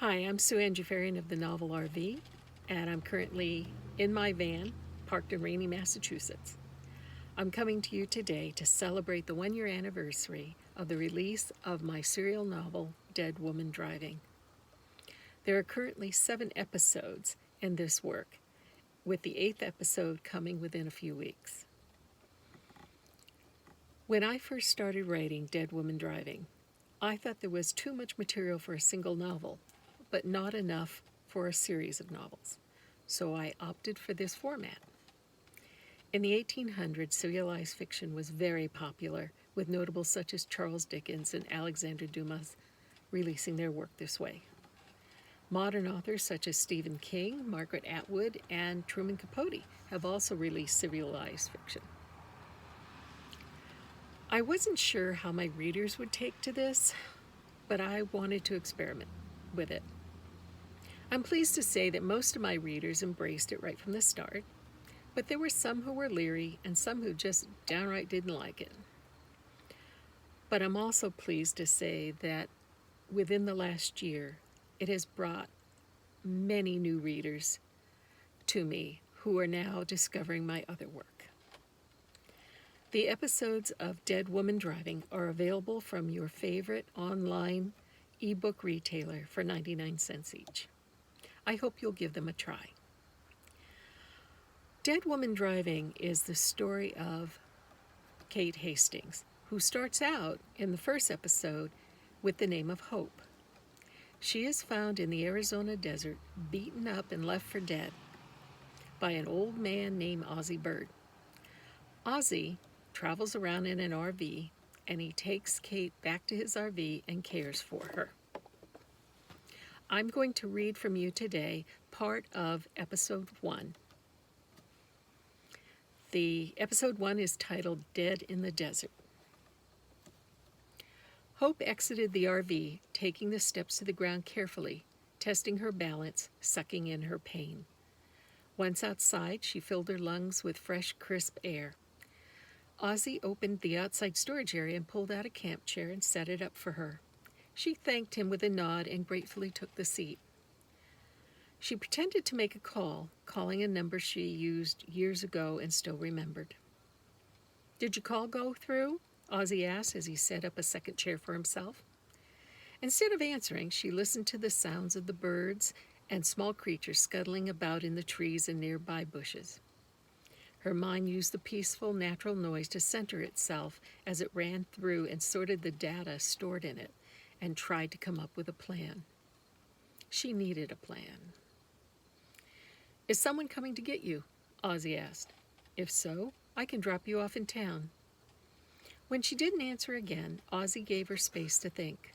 Hi, I'm Sue Ann Jafarian of the Novel RV, and I'm currently in my van, parked in rainy Massachusetts. I'm coming to you today to celebrate the 1 year anniversary of the release of my serial novel, Dead Woman Driving. There are currently 7 episodes in this work, with the 8th episode coming within a few weeks. When I first started writing Dead Woman Driving, I thought there was too much material for a single novel, but not enough for a series of novels. So I opted for this format. In the 1800s, serialized fiction was very popular, with notables such as Charles Dickens and Alexander Dumas releasing their work this way. Modern authors such as Stephen King, Margaret Atwood, and Truman Capote have also released serialized fiction. I wasn't sure how my readers would take to this, but I wanted to experiment with it. I'm pleased to say that most of my readers embraced it right from the start, but there were some who were leery and some who just downright didn't like it. But I'm also pleased to say that within the last year, it has brought many new readers to me who are now discovering my other work. The episodes of Dead Woman Driving are available from your favorite online ebook retailer for 99 cents each. I hope you'll give them a try. Dead Woman Driving is the story of Kate Hastings, who starts out in the first episode with the name of Hope. She is found in the Arizona desert, beaten up and left for dead by an old man named Ozzie Bird. Ozzie travels around in an RV, and he takes Kate back to his RV and cares for her. I'm going to read from you today part of episode 1. The episode 1 is titled Dead in the Desert. Hope exited the RV, taking the steps to the ground carefully, testing her balance, sucking in her pain. Once outside, she filled her lungs with fresh, crisp air. Ozzie opened the outside storage area and pulled out a camp chair and set it up for her. She thanked him with a nod and gratefully took the seat. She pretended to make a call, calling a number she used years ago and still remembered. "Did your call go through?" Ozzie asked as he set up a second chair for himself. Instead of answering, she listened to the sounds of the birds and small creatures scuttling about in the trees and nearby bushes. Her mind used the peaceful, natural noise to center itself as it ran through and sorted the data stored in it and tried to come up with a plan. She needed a plan. "Is someone coming to get you?" Ozzie asked. "If so, I can drop you off in town." When she didn't answer again, Ozzie gave her space to think.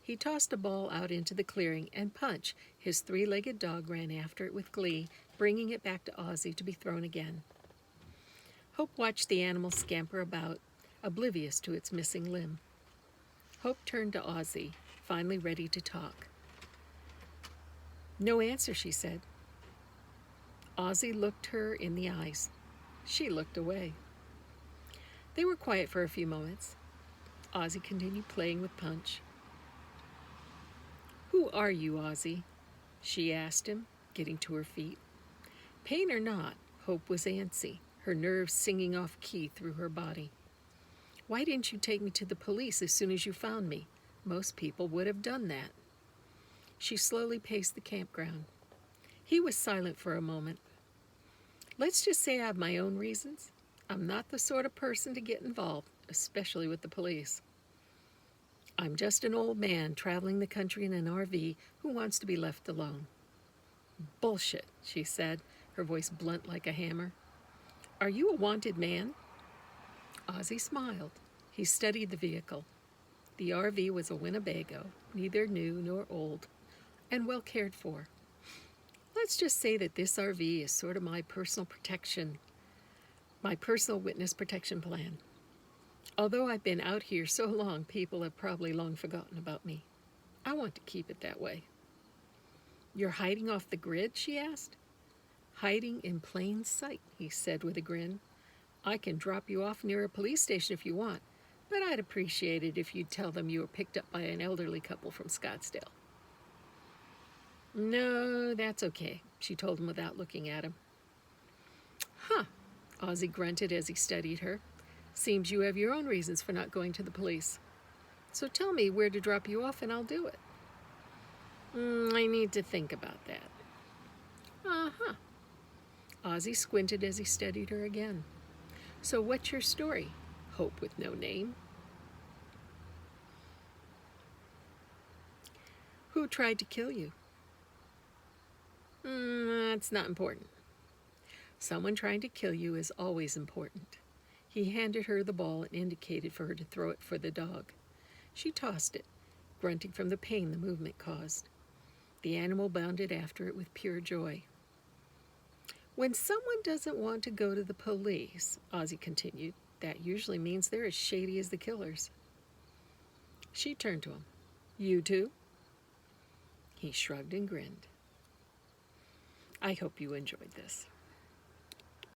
He tossed a ball out into the clearing, and Punch, his 3-legged dog, ran after it with glee, bringing it back to Ozzie to be thrown again. Hope watched the animal scamper about, oblivious to its missing limb. Hope turned to Ozzie, finally ready to talk. "No answer," she said. Ozzie looked her in the eyes. She looked away. They were quiet for a few moments. Ozzie continued playing with Punch. "Who are you, Ozzie?" she asked him, getting to her feet. Pain or not, Hope was antsy, her nerves singing off key through her body. "Why didn't you take me to the police as soon as you found me? Most people would have done that." She slowly paced the campground. He was silent for a moment. "Let's just say I have my own reasons. I'm not the sort of person to get involved, especially with the police. I'm just an old man traveling the country in an RV who wants to be left alone." "Bullshit," she said, her voice blunt like a hammer. "Are you a wanted man?" Ozzie smiled. He studied the vehicle. The RV was a Winnebago, neither new nor old, and well cared for. "Let's just say that this RV is sort of my personal witness protection plan. Although I've been out here so long, people have probably long forgotten about me. I want to keep it that way." "You're hiding off the grid?" she asked. "Hiding in plain sight," he said with a grin. "I can drop you off near a police station if you want, but I'd appreciate it if you'd tell them you were picked up by an elderly couple from Scottsdale." No, that's okay, she told him without looking at him. Huh, Ozzy grunted as he studied her. Seems you have your own reasons for not going to the police. So tell me where to drop you off and I'll do it. I need to think about that. Uh-huh. Ozzy squinted as he studied her again. So what's your story? Hope with no name. Who tried to kill you? That's not important. Someone trying to kill you is always important. He handed her the ball and indicated for her to throw it for the dog. She tossed it, grunting from the pain the movement caused. The animal bounded after it with pure joy. When someone doesn't want to go to the police, Ozzy continued, that usually means they're as shady as the killers. She turned to him. You too? He shrugged and grinned. I hope you enjoyed this.